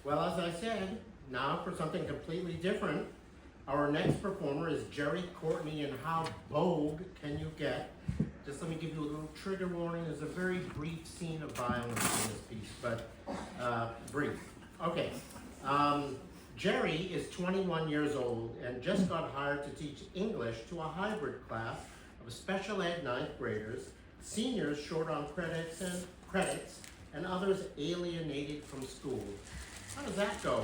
Well, as I said, now for something completely different. Our next performer is Jerry Courtney and How Bogue Can You Get? Just let me give you a little trigger warning. There's a very brief scene of violence in this piece, but brief. Okay. Jerry is 21 years old and just got hired to teach English to a hybrid class of special ed ninth graders, seniors short on credits, and others alienated from school. How does that go?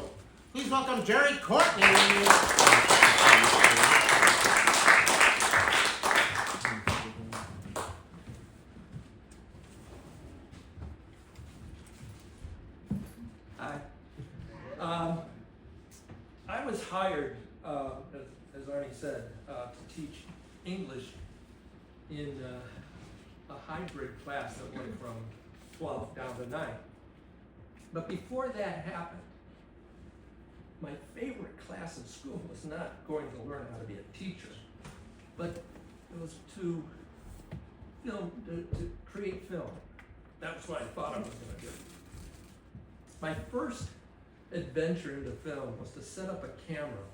Please welcome Jerry Courtney. Hi. I was hired, as Arnie said, to teach English in a hybrid class that went from 12 down to 9. But before that happened, my favorite class in school was not going to learn how to be a teacher, but it was to create film. That's what I thought I was going to do. My first adventure into film was to set up a camera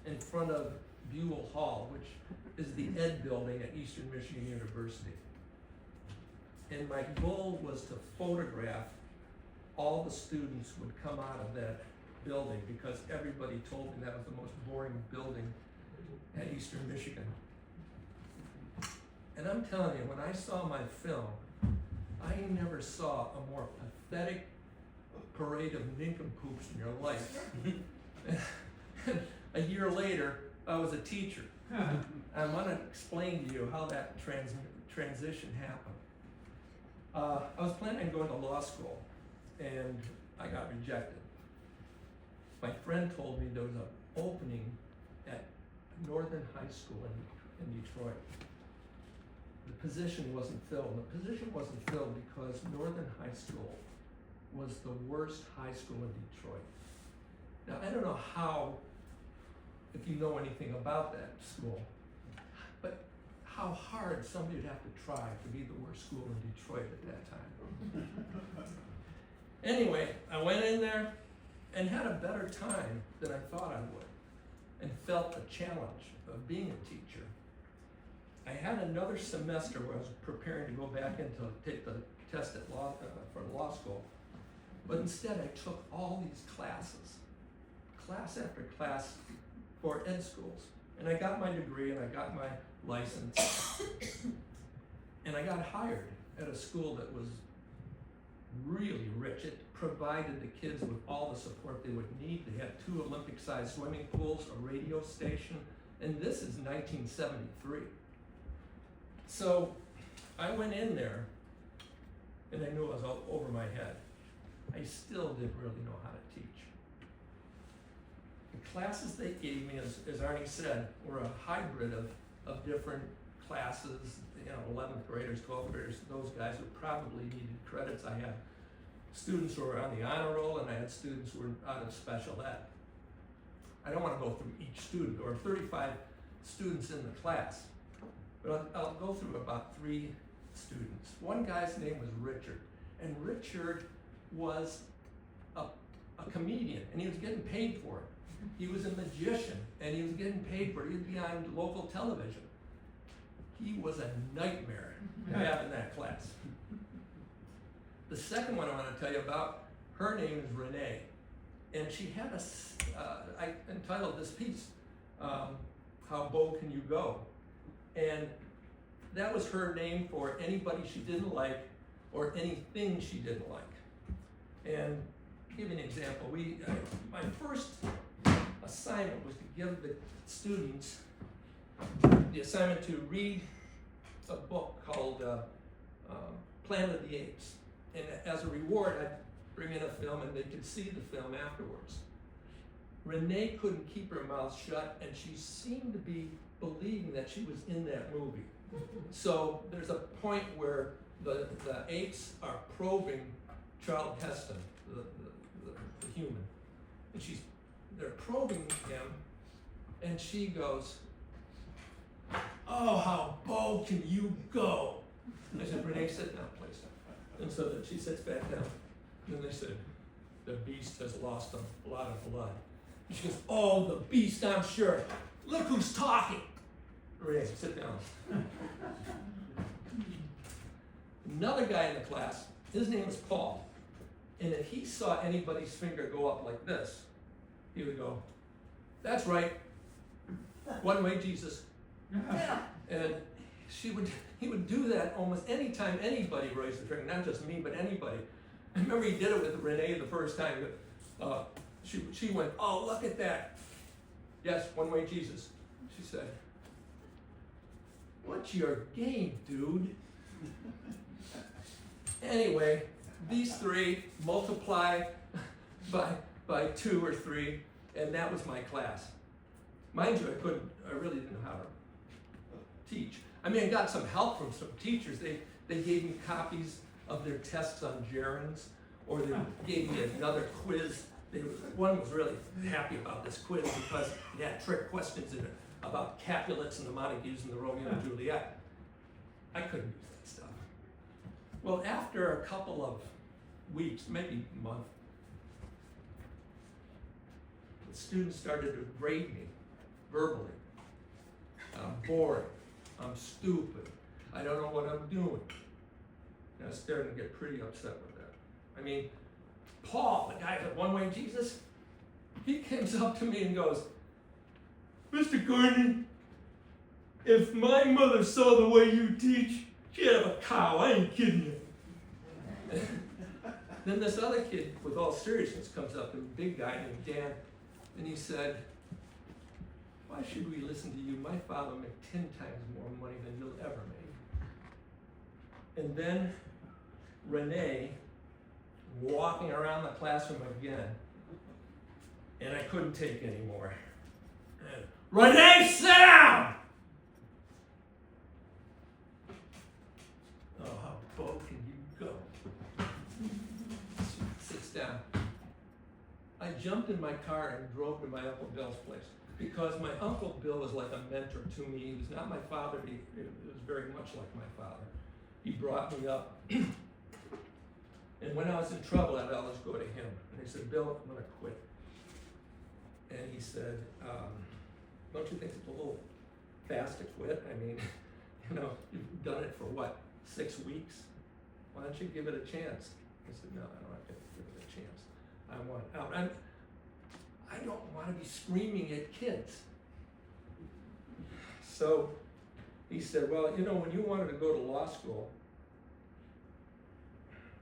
in front of Buell Hall, which is the Ed building at Eastern Michigan University. And my goal was to photograph all the students would come out of that building because everybody told me that was the most boring building at Eastern Michigan. And I'm telling you, when I saw my film, I never saw a more pathetic parade of nincompoops in your life. And a year later, I was a teacher. I want to explain to you how that transition happened. I was planning on going to law school, and I got rejected. My friend told me there was an opening at Northern High School in Detroit. The position wasn't filled. The position wasn't filled because Northern High School was the worst high school in Detroit. Now, I don't know if you know anything about that school, but how hard somebody would have to try to be the worst school in Detroit at that time. Anyway, I went in there and had a better time than I thought I would, and felt the challenge of being a teacher. I had another semester where I was preparing to go back in to take the test at for law school, but instead I took all these classes, class after class for ed schools, and I got my degree and I got my license, and I got hired at a school that was really rich. It provided the kids with all the support they would need. They had 2 Olympic-sized swimming pools, a radio station, and this is 1973. So I went in there, and I knew I was all over my head. I still didn't really know how to teach. The classes they gave me, as Arnie said, were a hybrid of different classes, 11th graders, 12th graders, those guys who probably needed credits. I had students who were on the honor roll, and I had students who were out of special ed. I don't want to go through each student. There were 35 students in the class, but I'll go through about 3 students. One guy's name was Richard, and Richard was a comedian, and he was getting paid for it. He was a magician, and he was getting paid for it. He'd be on local television. He was a nightmare to have in that class. The second one I want to tell you about, her name is Renee, and she had I entitled this piece, How Bogue Can You Go? And that was her name for anybody she didn't like or anything she didn't like. And to give you an example, my first assignment was to give the students the assignment to read a book called Planet of the Apes. And as a reward, I'd bring in a film and they could see the film afterwards. Renee couldn't keep her mouth shut, and she seemed to be believing that she was in that movie. So there's a point where the apes are probing Charlton Heston, the human. And they're probing him, and she goes, "Oh, how bold can you go?" I said, "Renee, sit down, please." And so that she sits back down. And they said, the beast has lost a lot of blood. And she goes, oh, the beast, I'm sure. Look who's talking. Renee, sit down. Another guy in the class, his name was Paul. And if he saw anybody's finger go up like this, he would go, that's right. One way, Jesus. And he would do that almost any time anybody raised the finger, not just me, but anybody. I remember he did it with Renee the first time. She went, oh, look at that. Yes, one way, Jesus. She said, what's your game, dude? Anyway, these three multiply by 2 or 3, and that was my class. Mind you, I really didn't know how to teach. I mean, I got some help from some teachers. They gave me copies of their tests on gerunds, or they gave me another quiz. One was really happy about this quiz because it had trick questions in it about Capulets and the Montagues and the Romeo and Juliet. I couldn't use that stuff. Well, after a couple of weeks, maybe a month, the students started to grade me verbally. I'm boring. I'm stupid. I don't know what I'm doing. And I was starting to get pretty upset with that. I mean, Paul, the guy that one-way Jesus, he comes up to me and goes, Mr. Courtney, if my mother saw the way you teach, she'd have a cow. I ain't kidding you. Then this other kid, with all seriousness, comes up, a big guy named Dan, and he said, why should we listen to you? My father made 10 times more money than you'll ever make. And then Renee, walking around the classroom again, and I couldn't take any more. Renee, sit down! Oh, how bold can you go? She sits down. I jumped in my car and drove to my Uncle Bill's place because my Uncle Bill was like a mentor to me. He was not my father, he was very much like my father. He brought me up. And when I was in trouble, I'd always go to him. And he said, Bill, I'm going to quit. And he said, don't you think it's a little fast to quit? I mean, you've done it for what, 6 weeks? Why don't you give it a chance? I said, no, I don't have to give it a chance. I want out. I don't want to be screaming at kids. So he said, well, when you wanted to go to law school,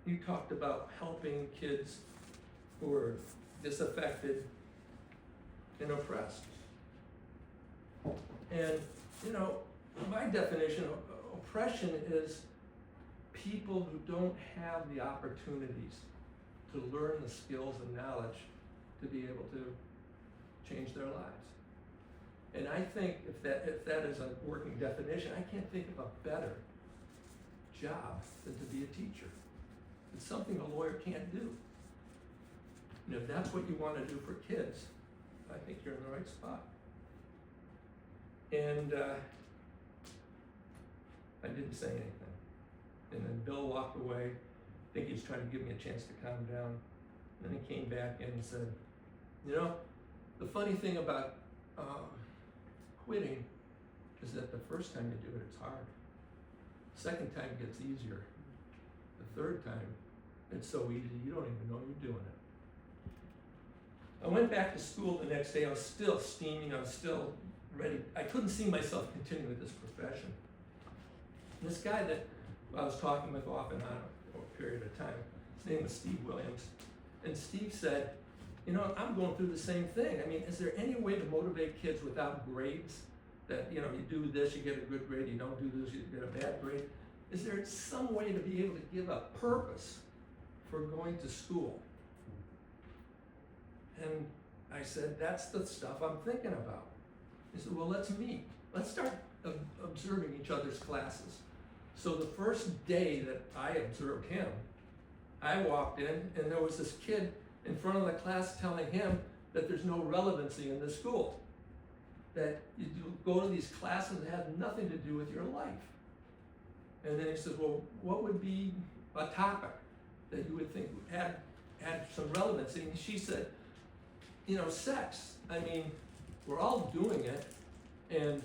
you talked about helping kids who were disaffected and oppressed. And, my definition of oppression is people who don't have the opportunities to learn the skills and knowledge to be able to change their lives. And I think if that is a working definition, I can't think of a better job than to be a teacher. It's something a lawyer can't do. And if that's what you want to do for kids, I think you're in the right spot. And I didn't say anything. And then Bill walked away. I think he was trying to give me a chance to calm down. And then he came back in and said, the funny thing about quitting is that the first time you do it, it's hard. Second time gets easier. The third time, it's so easy you don't even know you're doing it. I went back to school the next day. I was still steaming. I was still ready. I couldn't see myself continuing with this profession. And this guy that I was talking with off and on over a period of time, his name was Steve Williams. And Steve said, I'm going through the same thing. I mean, is there any way to motivate kids without grades? That, you do this, you get a good grade. You don't do this, you get a bad grade. Is there some way to be able to give a purpose for going to school? And I said, that's the stuff I'm thinking about. He said, well, let's meet. Let's start observing each other's classes. So the first day that I observed him, I walked in and there was this kid in front of the class telling him that there's no relevancy in this school. That you go to these classes that have nothing to do with your life. And then he says, well, what would be a topic that you would think had had some relevancy, and she said, you know, sex, I mean, we're all doing it, and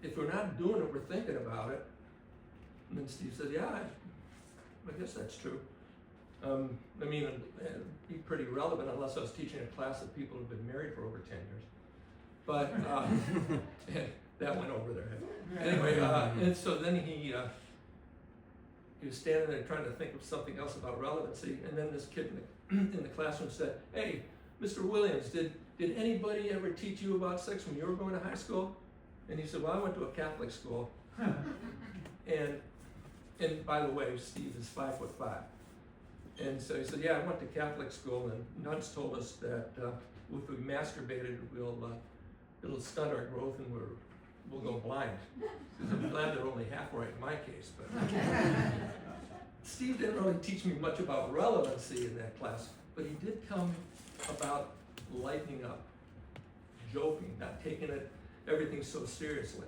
if we're not doing it, we're thinking about it. And then Steve said, yeah, I guess that's true. I mean, it'd be pretty relevant unless I was teaching a class of people who've been married for over 10 years. But that went over their head. Anyway, and so then he was standing there trying to think of something else about relevancy, and then this kid in the classroom said, hey, Mr. Williams, did anybody ever teach you about sex when you were going to high school? And he said, well, I went to a Catholic school. And by the way, Steve is 5'5". And so he said, yeah, I went to Catholic school, and nuns told us that if we masturbated, it'll stunt our growth and we'll go blind. I'm glad they're only half right in my case. But Steve didn't really teach me much about relevancy in that class, but he did tell me about lightening up, joking, not taking everything so seriously.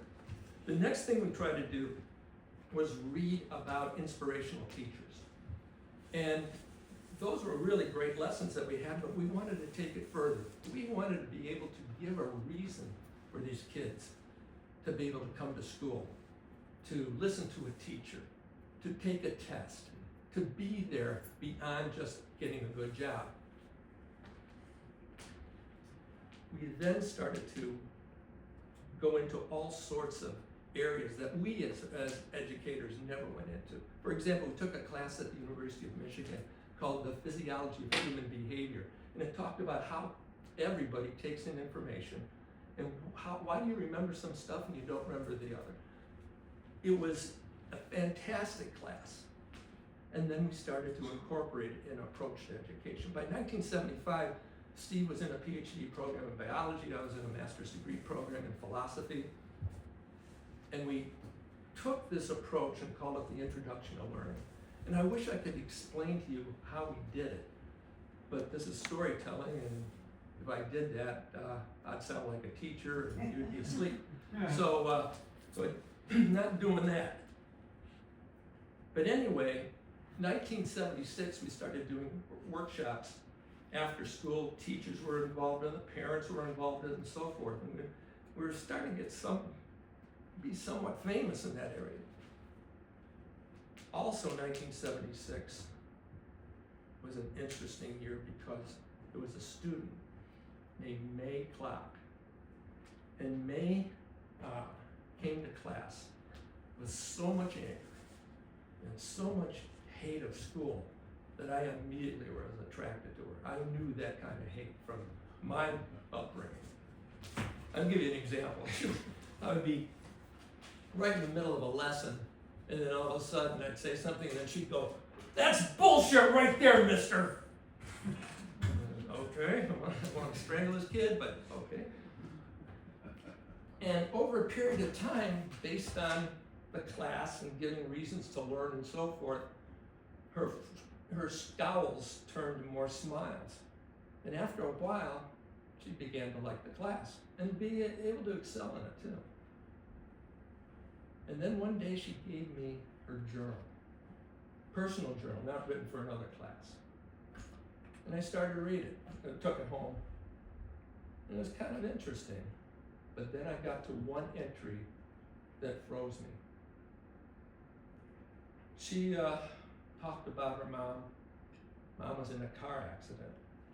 The next thing we tried to do was read about inspirational teachers. And those were really great lessons that we had, but we wanted to take it further. We wanted to be able to give a reason for these kids to be able to come to school, to listen to a teacher, to take a test, to be there beyond just getting a good job. We then started to go into all sorts of areas that we as educators never went into. For example, we took a class at the University of Michigan called The Physiology of Human Behavior, and it talked about how everybody takes in information and why do you remember some stuff and you don't remember the other. It was a fantastic class. And then we started to incorporate it in approach to education. By 1975, Steve was in a PhD program in biology, I was in a master's degree program in philosophy. And we took this approach and called it the Introduction to Learning. And I wish I could explain to you how we did it, but this is storytelling, and if I did that, I'd sound like a teacher and you'd be asleep. So not doing that. But anyway, 1976, we started doing workshops after school. Teachers were involved in it, parents were involved in it, and so forth. And we were starting to be somewhat famous in that area. Also, 1976 was an interesting year because there was a student named May Clark. And May came to class with so much anger and so much hate of school that I immediately was attracted to her. I knew that kind of hate from my upbringing. I'll give you an example. I would be right in the middle of a lesson, and then all of a sudden I'd say something, and then she'd go, "That's bullshit right there, mister." Okay, I want to strangle this kid, but okay. And over a period of time, based on the class and giving reasons to learn and so forth, her scowls turned to more smiles. And after a while, she began to like the class and be able to excel in it too. And then one day she gave me her journal, personal journal, not written for another class. And I started to read it. I took it home. And it was kind of interesting. But then I got to one entry that froze me. She talked about her mom. Mom was in a car accident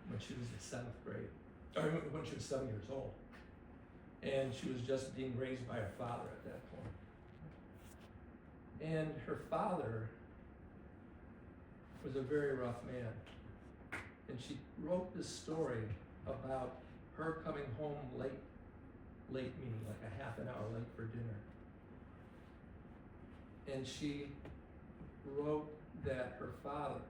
when she was in 7th grade, or when she was 7 years old. And she was just being raised by her father at that point. And her father was a very rough man. And she wrote this story about her coming home late meaning like a half an hour late for dinner. And she wrote that her father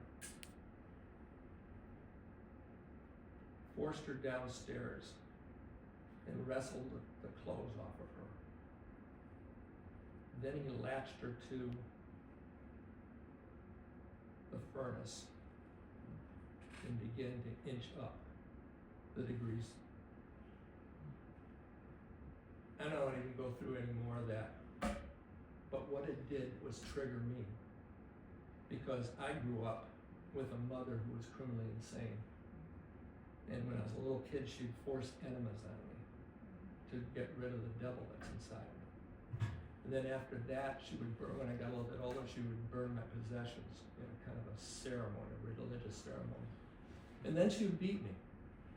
forced her downstairs and wrestled the clothes off of her. Then he latched her to the furnace and began to inch up the degrees. I don't want to even go through any more of that. But what it did was trigger me. Because I grew up with a mother who was criminally insane. And when I was a little kid, she'd force enemas on me to get rid of the devil that's inside me. And then after that, she would burn, when I got a little bit older, she would burn my possessions in a kind of a ceremony, a religious ceremony. And then she would beat me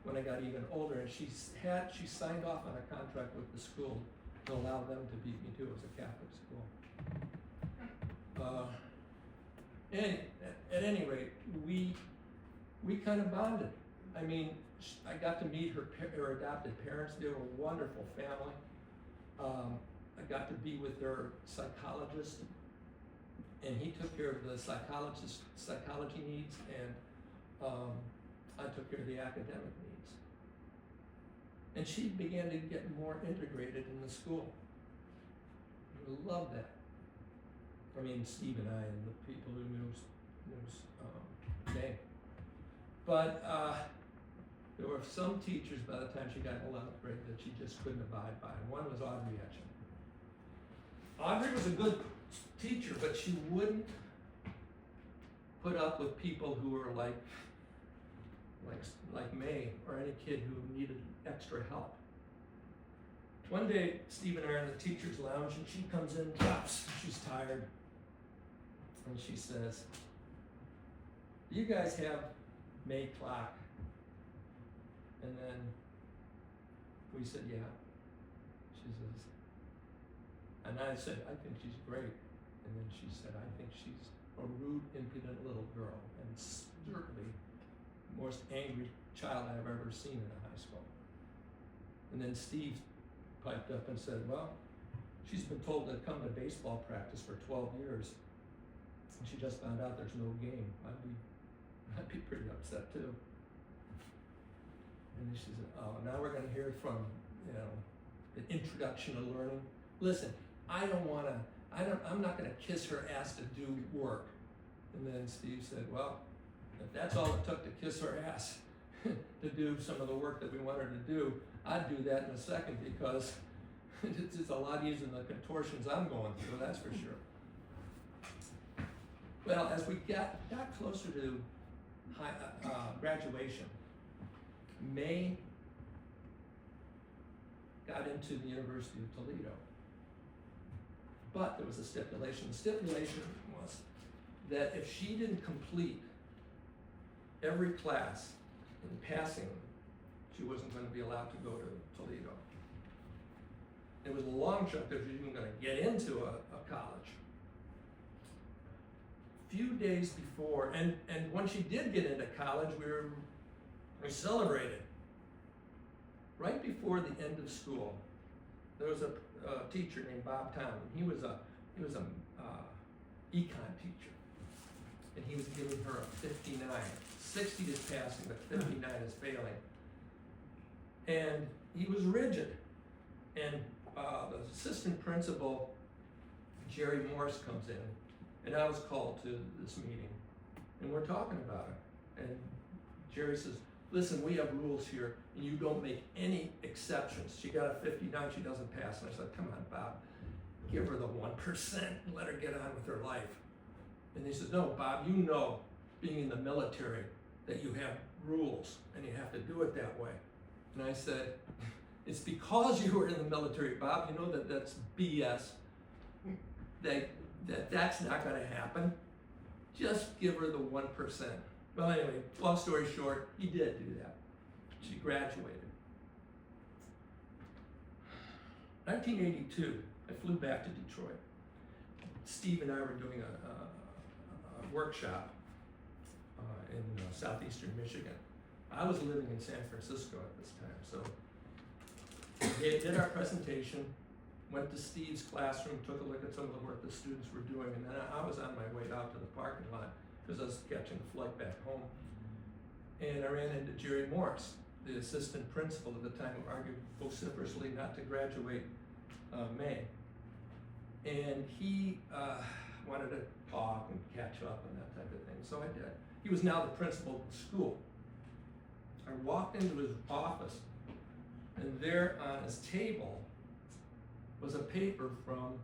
when I got even older, and she signed off on a contract with the school to allow them to beat me too. It was a Catholic school. And at any rate, we kind of bonded. I mean, I got to meet her adopted parents. They were a wonderful family. I got to be with their psychologist, and he took care of the psychology needs, and I took care of the academic needs. And she began to get more integrated in the school. We loved that. I mean, Steve and I and the people who knew May. But there were some teachers by the time she got in 11th grade that she just couldn't abide by. One was Audrey Etchen. Audrey was a good teacher, but she wouldn't put up with people who were like May or any kid who needed extra help. One day, Steve and I are in the teacher's lounge, and she comes in, drops. She's tired, and she says, "Do you guys have May clock?" And then we said, "Yeah." She says, and I said, "I think she's great." And then she said, "I think she's a rude, impudent little girl, and certainly the most angry child I've ever seen in a high school." And then Steve piped up and said, "Well, she's been told to come to baseball practice for 12 years, and she just found out there's no game. I'd be pretty upset too." And then she said, "Oh, now we're going to hear from, the introduction to learning. Listen, I'm not going to kiss her ass to do work." And then Steve said, "Well, if that's all it took to kiss her ass to do some of the work that we want her to do, I'd do that in a second, because it's a lot easier than the contortions I'm going through, that's for sure." Well, as we got closer to graduation, May got into the University of Toledo. But there was a stipulation. The stipulation was that if she didn't complete every class in passing, she wasn't going to be allowed to go to Toledo. It was a long shot because she wasn't going to get into a college. Few days before, and when she did get into college, we celebrated. Right before the end of school, there was a teacher named Bob Town. He was a econ teacher, and he was giving her a 59. 60 is passing, but 59 is failing. And he was rigid. And the assistant principal, Jerry Morris, comes in, and I was called to this meeting, and we're talking about it. And Jerry says, "Listen, we have rules here, and you don't make any exceptions. She got a 59, she doesn't pass." And I said, "Come on, Bob, give her the 1% and let her get on with her life." And he said, "No, Bob, you know, being in the military, that you have rules, and you have to do it that way." And I said, "It's because you were in the military, Bob. You know that that's BS. That's not going to happen. Just give her the 1%. Well, anyway, long story short, he did do that. She graduated. 1982, I flew back to Detroit. Steve and I were doing a workshop in southeastern Michigan. I was living in San Francisco at this time, so we did our presentation, went to Steve's classroom, took a look at some of the work the students were doing, and then I was on my way out to the parking lot because I was catching a flight back home. And I ran into Jerry Morris, the assistant principal at the time, who argued vociferously not to graduate May. And he wanted to talk and catch up and that type of thing, so I did. He was now the principal of the school. I walked into his office, and there on his table was a paper from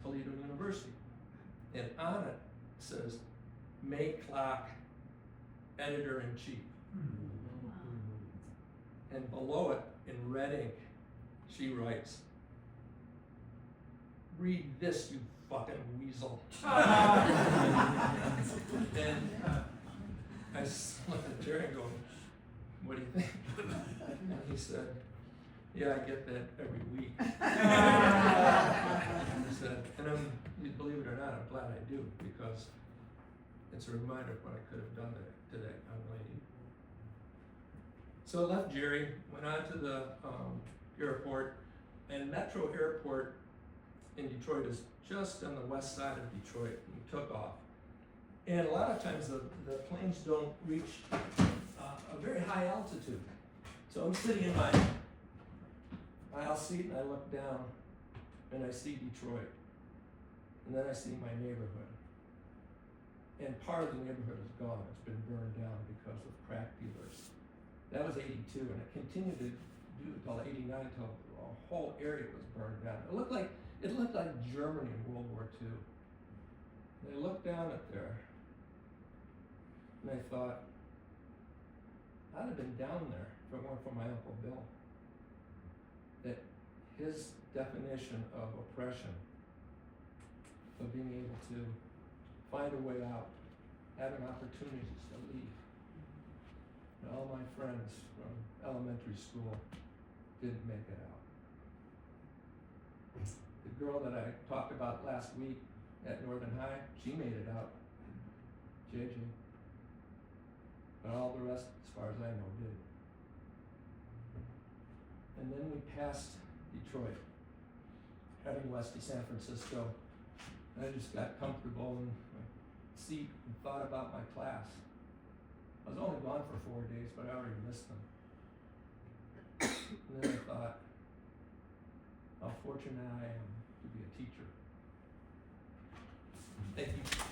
Toledo University. And on it says, May Clark, editor-in-chief. And below it, in red ink, she writes, "Read this, you fucking weasel." And I looked at Jerry and go, "What do you think?" And he said, "Yeah, I get that every week." He said, and believe it or not, I'm glad I do, because it's a reminder of what I could have done to that young lady. So I left Jerry, went on to the airport, and Metro Airport in Detroit is just on the west side of Detroit, and we took off. And a lot of times the planes don't reach a very high altitude. So I'm sitting in my aisle seat and I look down and I see Detroit. And then I see my neighborhood. And part of the neighborhood is gone. It's been burned down because of crack dealers. That was 82, and it continued to do until 89, until the whole area was burned down. It looked like Germany in World War II. And I looked down at there, and I thought, I'd have been down there if it weren't for my Uncle Bill. That his definition of oppression, of being able to find a way out, having opportunities to leave. And all my friends from elementary school didn't make it out. The girl that I talked about last week at Northern High, she made it out. JJ. But all the rest, as far as I know, did. And then we passed Detroit, heading west to San Francisco. And I just got comfortable in my seat and thought about my class. I was only gone for 4 days, but I already missed them. And then I thought, how fortunate I am to be a teacher. Thank you.